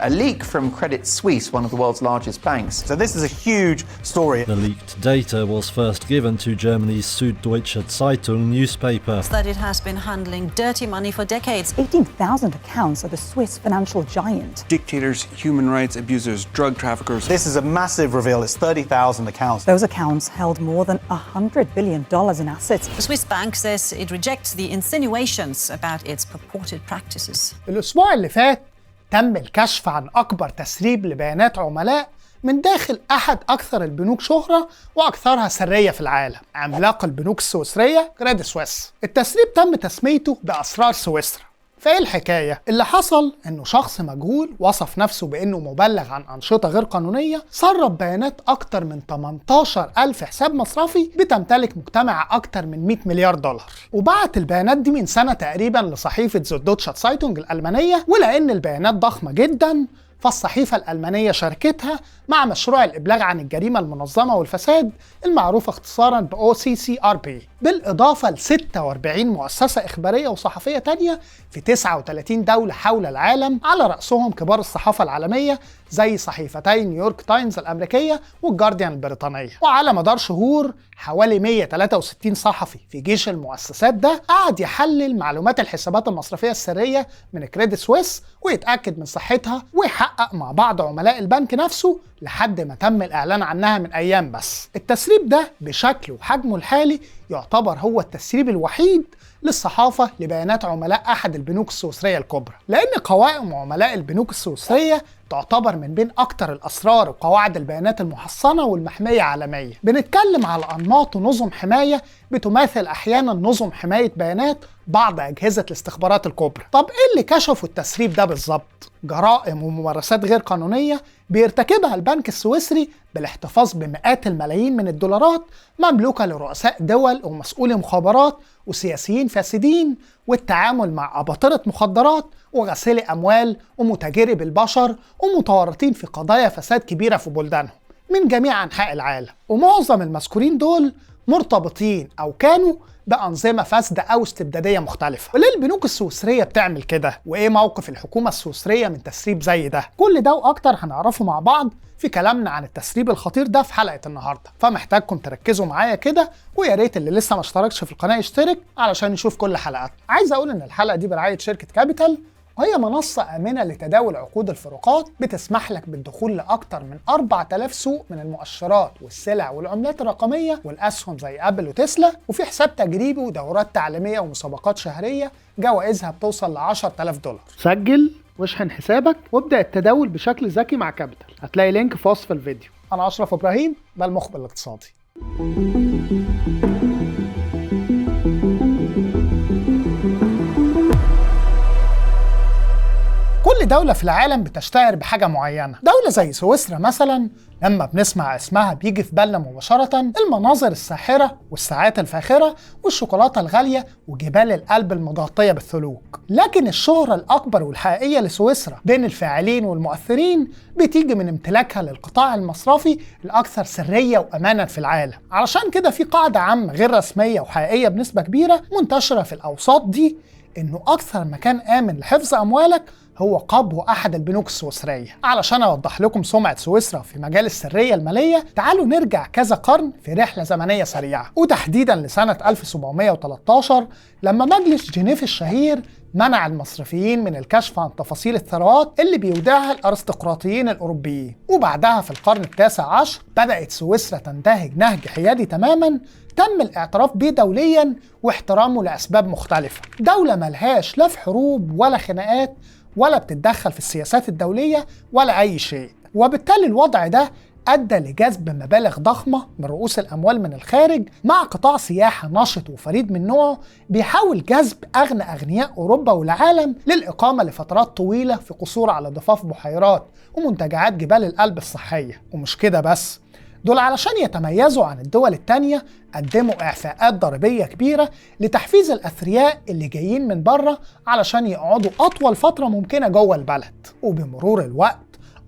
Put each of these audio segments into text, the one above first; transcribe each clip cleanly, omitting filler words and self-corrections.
a leak from Credit Suisse, one of the world's largest banks. So this is a huge story. The leaked data was first given to Germany's Süddeutsche Zeitung newspaper. That it has been handling dirty money for decades. 18,000 accounts of the Swiss financial giant. Dictators, human rights abusers, drug traffickers. This is a massive reveal. It's 30,000 accounts. Those accounts held more than $100 billion in assets. The Swiss bank says it rejects the insinuations about its purported practices. الأسبوع اللي فات تم الكشف عن أكبر تسريب لبيانات عملاء من داخل أحد أكثر البنوك شهرة وأكثرها سرية في العالم، عملاق البنوك السويسرية كريدت سويس. التسريب تم تسميته بأسرار سويسرا. فايه الحكاية؟ اللي حصل انه شخص مجهول وصف نفسه بانه مبلغ عن انشطة غير قانونية، سرب بيانات اكتر من 18,000 حساب مصرفي بتمتلك مجتمع اكتر من 100 مليار دولار، وبعت البيانات دي من سنة تقريبا لصحيفة زودوتشا سايتونج الألمانية. ولان البيانات ضخمة جدا فالصحيفة الألمانية شاركتها مع مشروع الإبلاغ عن الجريمة المنظمة والفساد المعروف اختصارا ب OCCRP، بالإضافة ل 46 مؤسسة إخبارية وصحفية تانية في 39 دولة حول العالم، على رأسهم كبار الصحافة العالمية زي صحيفتي نيويورك تايمز الأمريكية والجارديان البريطانية. وعلى مدار شهور حوالي 163 صحفي في جيش المؤسسات ده قعد يحلل معلومات الحسابات المصرفية السرية من كريدت سويس ويتأكد من صحتها، ويحقق مع بعض عملاء البنك نفسه لحد ما تم الإعلان عنها من أيام بس. التسريب ده بشكله وحجمه الحالي يعتبر هو التسريب الوحيد للصحافة لبيانات عملاء أحد البنوك السويسرية الكبرى، لأن قوائم عملاء البنوك السويسرية تعتبر من بين أكتر الأسرار وقواعد البيانات المحصنة والمحمية عالميا. بنتكلم على أنماط ونظم حماية بتماثل أحيانا نظم حماية بيانات بعض أجهزة الاستخبارات الكبرى. طب إيه اللي كشفوا التسريب ده بالظبط؟ جرائم وممارسات غير قانونية بيرتكبها البنك السويسري بالاحتفاظ بمئات الملايين من الدولارات مملوكة لرؤساء دول ومسؤولي مخابرات وسياسيين فاسدين، والتعامل مع أباطرة مخدرات وغسيل أموال ومتاجري بالبشر ومتورطين في قضايا فساد كبيرة في بلدانهم من جميع أنحاء العالم. ومعظم المذكورين دول مرتبطين أو كانوا بأنظمة فاسدة أو استبدادية مختلفة. وليه البنوك السويسرية بتعمل كده؟ وإيه موقف الحكومة السويسرية من تسريب زي ده؟ كل ده وأكتر هنعرفه مع بعض في كلامنا عن التسريب الخطير ده في حلقة النهاردة، فمحتاجكم تركزوا معايا كده، ويا ريت اللي لسه ما اشتركش في القناة يشترك علشان يشوف كل حلقات. عايز أقول إن الحلقة دي برعاية شركة كابيتال، وهي منصة آمنة لتداول عقود الفروقات بتسمح لك بالدخول لأكتر من 4000 سوق من المؤشرات والسلع والعملات الرقمية والأسهم زي أبل وتسلا، وفي حساب تجريبي ودورات تعليمية ومسابقات شهرية جوائزها بتوصل ل $10,000. سجل واشحن حسابك وابدأ التداول بشكل ذكي مع كابيتال، هتلاقي لينك في وصف الفيديو. أنا أشرف إبراهيم، ده المخبر الاقتصادي. كل دولة في العالم بتشتهر بحاجة معينة. دولة زي سويسرا مثلا لما بنسمع اسمها بيجي في بالنا مباشرة المناظر الساحرة والساعات الفاخرة والشوكولاتة الغالية وجبال الألب المتغطية بالثلوج. لكن الشهرة الأكبر والحقيقية لسويسرا بين الفاعلين والمؤثرين بتيجي من امتلاكها للقطاع المصرفي الأكثر سرية وأمانا في العالم. علشان كده في قاعدة عامة غير رسمية وحقيقية بنسبة كبيرة منتشرة في الأوساط دي، إنه أكثر مكان آمن لحفظ أموالك هو قبو أحد البنوك السويسرية. علشان أوضح لكم سمعة سويسرا في مجال السرية المالية، تعالوا نرجع كذا قرن في رحلة زمنية سريعة، وتحديدا لسنة 1713 لما مجلس جنيف الشهير منع المصرفيين من الكشف عن تفاصيل الثروات اللي بيودعها الأرستقراطيين الأوروبيين. وبعدها في القرن ال19 بدأت سويسرا تنتهج نهج حيادي تماما تم الاعتراف بيه دوليا واحترامه لأسباب مختلفة. دولة ملهاش لا في حروب ولا خناقات ولا بتتدخل في السياسات الدولية ولا أي شيء، وبالتالي الوضع ده أدى لجذب مبالغ ضخمة من رؤوس الأموال من الخارج، مع قطاع سياحة نشط وفريد من نوعه بيحاول جذب أغنى أغنياء أوروبا والعالم للإقامة لفترات طويلة في قصور على ضفاف بحيرات ومنتجعات جبال الألب الصحية. ومش كده بس، دول علشان يتميزوا عن الدول التانية قدموا إعفاءات ضريبية كبيرة لتحفيز الأثرياء اللي جايين من بره علشان يقعدوا أطول فترة ممكنة جوه البلد. وبمرور الوقت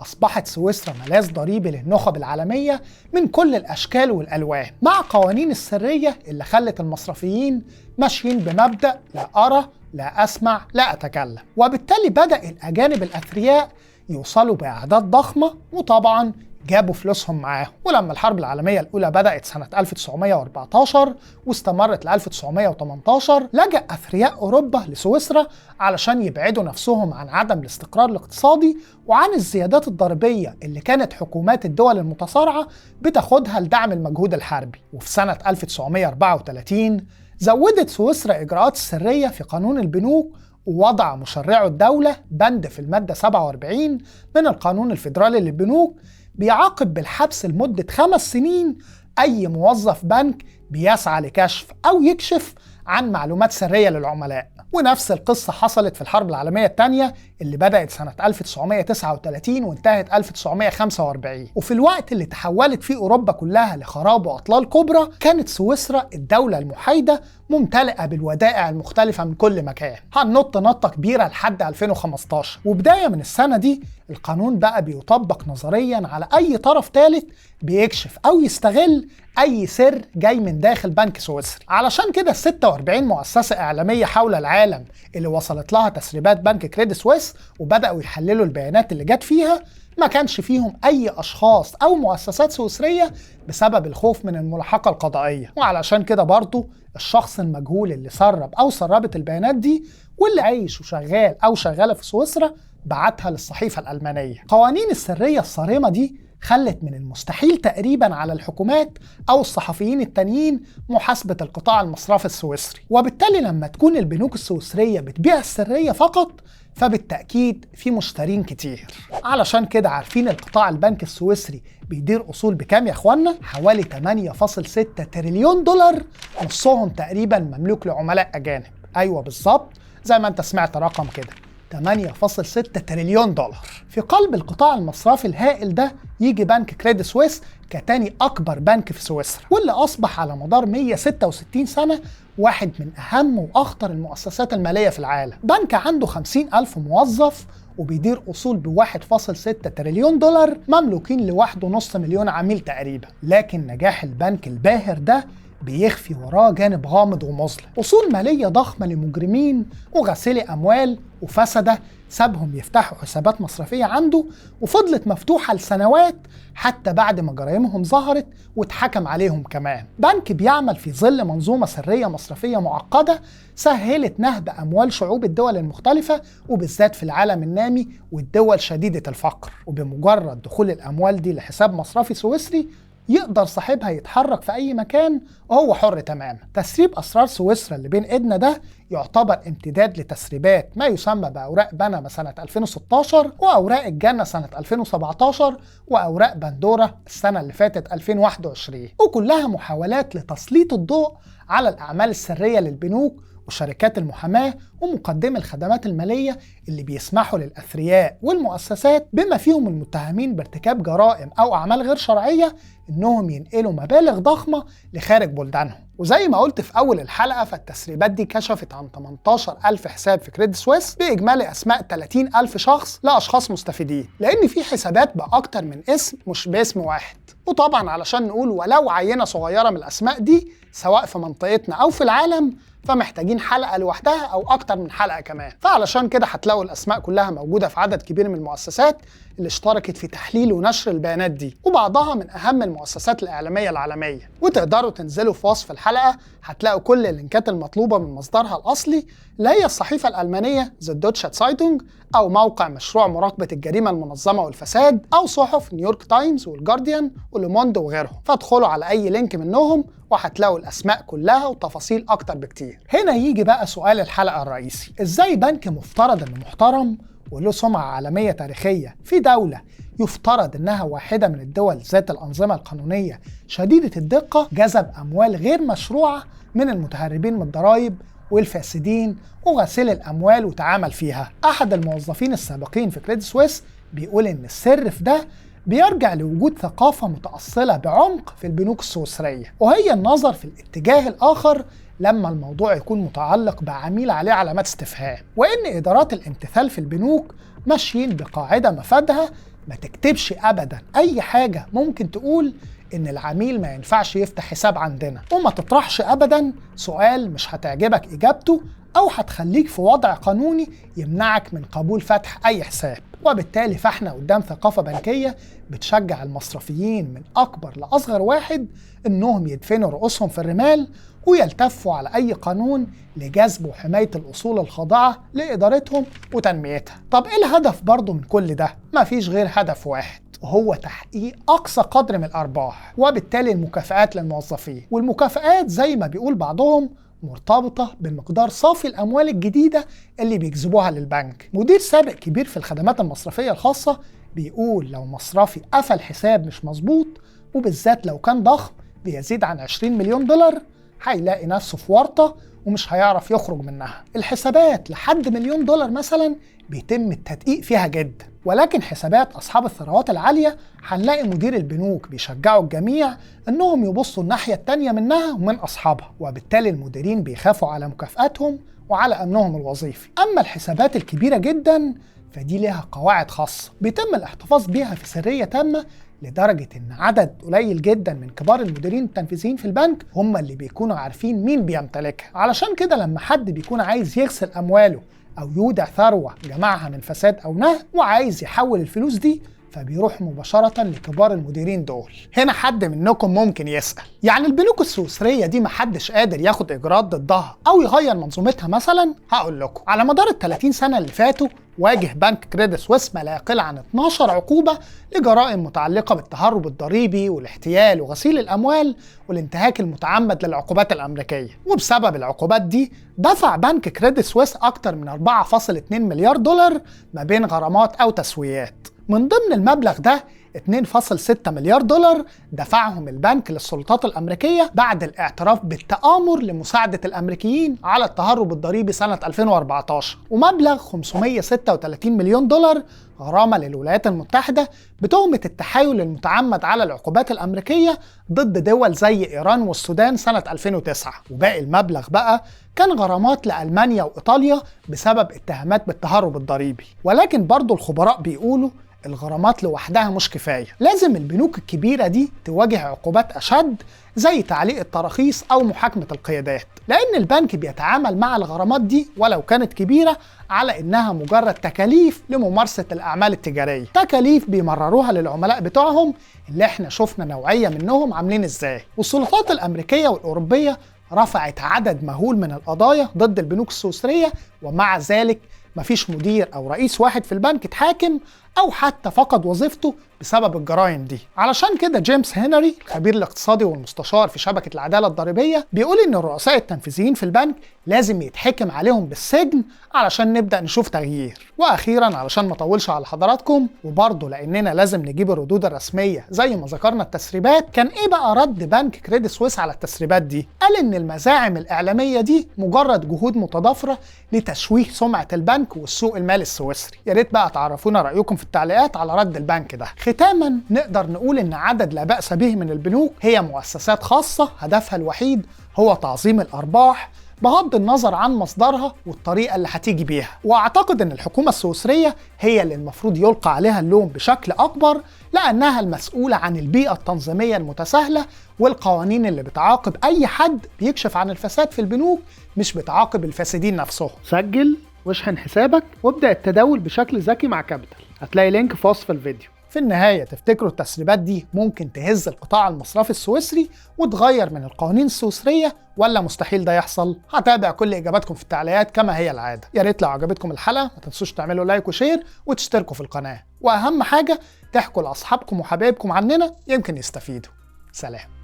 أصبحت سويسرا ملاذ ضريبي للنخب العالمية من كل الأشكال والألوان، مع قوانين السرية اللي خلت المصرفيين ماشيين بمبدأ لا أرى لا أسمع لا أتكلم. وبالتالي بدأ الأجانب الأثرياء يوصلوا بأعداد ضخمة، وطبعا جابوا فلوسهم معاهم. ولما الحرب العالمية الأولى بدأت سنة 1914 واستمرت ل 1918 لجأ أثرياء أوروبا لسويسرا علشان يبعدوا نفسهم عن عدم الاستقرار الاقتصادي وعن الزيادات الضريبية اللي كانت حكومات الدول المتصارعة بتاخدها لدعم المجهود الحربي. وفي سنة 1934 زودت سويسرا إجراءات السرية في قانون البنوك، ووضع مشرعو الدولة بند في المادة 47 من القانون الفيدرالي للبنوك بيعاقب بالحبس لمدة 5 سنين أي موظف بنك بيسعى لكشف أو يكشف عن معلومات سرية للعملاء. ونفس القصة حصلت في الحرب العالمية الثانية اللي بدأت سنة 1939 وانتهت 1945. وفي الوقت اللي تحولت فيه أوروبا كلها لخراب وأطلال كبرى كانت سويسرا الدولة المحايدة ممتلئة بالودائع المختلفة من كل مكان. هننط نطة كبيرة لحد 2015، وبداية من السنة دي القانون بقى بيطبق نظريا على أي طرف ثالث بيكشف أو يستغل أي سر جاي من داخل بنك سويسري. علشان كده 46 مؤسسة إعلامية حول العالم اللي وصلت لها تسريبات بنك كريدي سويس وبدأوا يحللوا البيانات اللي جت فيها ما كانش فيهم أي أشخاص أو مؤسسات سويسرية بسبب الخوف من الملاحقة القضائية. وعلشان كده برضو الشخص المجهول اللي سرب أو سربت البيانات دي واللي عايش وشغال أو شغالة في سويسرا بعتها للصحيفة الألمانية. قوانين السرية الصارمة دي خلت من المستحيل تقريبا على الحكومات أو الصحفيين التانيين محاسبة القطاع المصرفي السويسري، وبالتالي لما تكون البنوك السويسرية بتبيع السرية فقط فبالتأكيد في مشترين كتير. علشان كده عارفين القطاع البنك السويسري بيدير أصول بكام يا إخوانا؟ حوالي 8.6 تريليون دولار، نصهم تقريبا مملوك لعملاء أجانب. أيوة بالظبط زي ما أنت سمعت رقم كده، 8.6 تريليون دولار. في قلب القطاع المصرفي الهائل ده يجي بنك كريدي سويس كتاني أكبر بنك في سويسرا، واللي أصبح على مدار 166 سنة واحد من أهم وأخطر المؤسسات المالية في العالم. بنك عنده 50,000 موظف وبيدير أصول ب1.6 تريليون دولار مملوكين ل1.5 مليون عميل تقريبا. لكن نجاح البنك الباهر ده بيخفي وراه جانب غامض ومظلم، أصول مالية ضخمة لمجرمين وغسيلي أموال وفسدة سابهم يفتحوا حسابات مصرفية عنده وفضلت مفتوحة لسنوات حتى بعد ما جرائمهم ظهرت واتحكم عليهم كمان. بنك بيعمل في ظل منظومة سرية مصرفية معقدة سهلت نهب أموال شعوب الدول المختلفة وبالذات في العالم النامي والدول شديدة الفقر، وبمجرد دخول الأموال دي لحساب مصرفي سويسري يقدر صاحبها يتحرك في أي مكان وهو حر تماما. تسريب أسرار سويسرا اللي بين إيدنا ده يعتبر امتداد لتسريبات ما يسمى بأوراق بنما سنة 2016 وأوراق الجنة سنة 2017 وأوراق بندورة السنة اللي فاتت 2021، وكلها محاولات لتسليط الضوء على الأعمال السرية للبنوك وشركات المحاماة ومقدمي الخدمات المالية اللي بيسمحوا للأثرياء والمؤسسات بما فيهم المتهمين بارتكاب جرائم أو أعمال غير شرعية إنهم ينقلوا مبالغ ضخمة لخارج بلدانهم. وزي ما قلت في أول الحلقة فالتسريبات دي كشفت عن 18,000 حساب في كريدي سويس بإجمالي أسماء 30,000 شخص لأشخاص مستفيدين، لأن في حسابات بأكتر من اسم مش باسم واحد. وطبعا علشان نقول ولو عينة صغيرة من الأسماء دي سواء في منطقتنا أو في العالم فمحتاجين حلقة لوحدها أو أكتر من حلقة كمان. فعلشان كده هتلاقوا الأسماء كلها موجودة في عدد كبير من المؤسسات اللي اشتركت في تحليل ونشر البيانات دي، وبعضها من أهم المؤسسات الإعلامية العالمية. وتقدروا تنزلوا في وصف الحلقة هتلاقوا كل اللينكات المطلوبة من مصدرها الأصلي اللي هي الصحيفة الألمانية زودوتشه تسايتونج أو موقع مشروع مراقبة الجريمة المنظمة والفساد أو صحف نيويورك تايمز والجارديان ولوموند وغيرهم. فادخلوا على أي لينك منهم وهتلاقوا الأسماء كلها وتفاصيل أكتر بكتير. هنا يجي بقى سؤال الحلقة الرئيسي، إزاي بنك مفترض إنه محترم وله سمعة عالمية تاريخية في دولة يفترض إنها واحدة من الدول ذات الأنظمة القانونية شديدة الدقة جذب أموال غير مشروعة من المتهربين من الضرائب والفاسدين وغسيل الأموال وتعامل فيها؟ أحد الموظفين السابقين في كريدي سويس بيقول إن السر في ده بيرجع لوجود ثقافة متأصلة بعمق في البنوك السويسرية، وهي النظر في الاتجاه الآخر لما الموضوع يكون متعلق بعميل عليه علامات استفهام، وإن إدارات الامتثال في البنوك ماشيين بقاعدة مفادها ما تكتبش أبدا أي حاجة ممكن تقول إن العميل ما ينفعش يفتح حساب عندنا، وما تطرحش أبدا سؤال مش هتعجبك إجابته أو هتخليك في وضع قانوني يمنعك من قبول فتح أي حساب. وبالتالي فاحنا قدام ثقافة بنكية بتشجع المصرفيين من أكبر لأصغر واحد إنهم يدفنوا رؤوسهم في الرمال ويلتفوا على أي قانون لجذب وحماية الأصول الخاضعة لإدارتهم وتنميتها. طب إيه الهدف برضو من كل ده؟ مفيش غير هدف واحد، وهو تحقيق أقصى قدر من الأرباح وبالتالي المكافآت للموظفين. والمكافآت زي ما بيقول بعضهم مرتبطة بمقدار صافي الأموال الجديدة اللي بيجذبوها للبنك. مدير سابق كبير في الخدمات المصرفية الخاصة بيقول لو مصرفي قفل حساب مش مظبوط وبالذات لو كان ضخم بيزيد عن 20 مليون دولار هيلاقي نفسه في ورطة ومش هيعرف يخرج منها. الحسابات لحد مليون دولار مثلا بيتم التدقيق فيها جدا، ولكن حسابات أصحاب الثروات العالية هنلاقي مدير البنوك بيشجعوا الجميع إنهم يبصوا الناحية التانية منها ومن أصحابها، وبالتالي المديرين بيخافوا على مكافآتهم وعلى أمنهم الوظيفي. أما الحسابات الكبيرة جدا فدي لها قواعد خاصة بيتم الاحتفاظ بيها في سرية تامة، لدرجة إن عدد قليل جدا من كبار المديرين التنفيذيين في البنك هم اللي بيكونوا عارفين مين بيمتلكها. علشان كده لما حد بيكون عايز يغسل أمواله أو يودع ثروة جمعها من فساد أو نهب وعايز يحول الفلوس دي فبيروح مباشرة لكبار المديرين دول. هنا حد منكم ممكن يسأل، يعني البنوك السويسرية دي محدش قادر ياخد إجراءات ضدها أو يغير منظومتها مثلا؟ هقول لكم، على مدار ال30 سنة اللي فاتوا واجه بنك كريدت سويس ما لا يقل عن 12 عقوبة لجرائم متعلقة بالتهرب الضريبي والاحتيال وغسيل الأموال والانتهاك المتعمد للعقوبات الأمريكية. وبسبب العقوبات دي دفع بنك كريدت سويس أكتر من 4.2 مليار دولار ما بين غرامات أو تسويات. من ضمن المبلغ ده 2.6 مليار دولار دفعهم البنك للسلطات الأمريكية بعد الاعتراف بالتآمر لمساعدة الأمريكيين على التهرب الضريبي سنة 2014، ومبلغ 536 مليون دولار غرامة للولايات المتحدة بتهمة التحايل المتعمد على العقوبات الأمريكية ضد دول زي إيران والسودان سنة 2009. وباقي المبلغ بقى كان غرامات لألمانيا وإيطاليا بسبب اتهامات بالتهرب الضريبي. ولكن برضو الخبراء بيقولوا الغرامات لوحدها مش كفاية، لازم البنوك الكبيرة دي تواجه عقوبات أشد زي تعليق التراخيص أو محاكمة القيادات، لأن البنك بيتعامل مع الغرامات دي ولو كانت كبيرة على إنها مجرد تكاليف لممارسة الأعمال التجارية، تكاليف بيمرروها للعملاء بتوعهم اللي احنا شفنا نوعية منهم عاملين إزاي. والسلطات الأمريكية والأوروبية رفعت عدد مهول من القضايا ضد البنوك السويسرية، ومع ذلك مفيش مدير أو رئيس واحد في البنك اتحاكم أو حتى فقد وظيفته بسبب الجرائم دي. علشان كده جيمس هنري الخبير الاقتصادي والمستشار في شبكة العدالة الضريبية بيقول إن الرؤساء التنفيذيين في البنك لازم يتحكم عليهم بالسجن علشان نبدأ نشوف تغيير. وأخيرا علشان ما اطولش على حضراتكم وبرضه لأننا لازم نجيب الردود الرسمية زي ما ذكرنا التسريبات، كان إيه بقى رد بنك كريدت سويس على التسريبات دي؟ قال إن المزاعم الإعلامية دي مجرد جهود متضافرة لتشويه سمعة البنك والسوق المالي السويسري. يا ريت بقى تعرفونا رأيكم في التعليقات على رد البنك ده. ختاما نقدر نقول إن عدد لا بأس به من البنوك هي مؤسسات خاصة هدفها الوحيد هو تعظيم الأرباح بغض النظر عن مصدرها والطريقة اللي هتيجي بيها. واعتقد ان الحكومة السويسرية هي اللي المفروض يلقى عليها اللوم بشكل اكبر، لانها المسؤولة عن البيئة التنظيمية المتساهلة والقوانين اللي بتعاقب اي حد بيكشف عن الفساد في البنوك، مش بتعاقب الفاسدين نفسهم. سجل واشحن حسابك وابدأ التداول بشكل ذكي مع كابيتال، هتلاقي لينك في وصف الفيديو. في النهاية تفتكروا التسريبات دي ممكن تهز القطاع المصرفي السويسري وتغير من القوانين السويسرية ولا مستحيل ده يحصل؟ هتابع كل إجاباتكم في التعليقات كما هي العادة. يا ريت لو عجبتكم الحلقة ما تنسوش تعملوا لايك وشير وتشتركوا في القناة، وأهم حاجة تحكوا لأصحابكم وحبايبكم عننا يمكن يستفيدوا. سلام.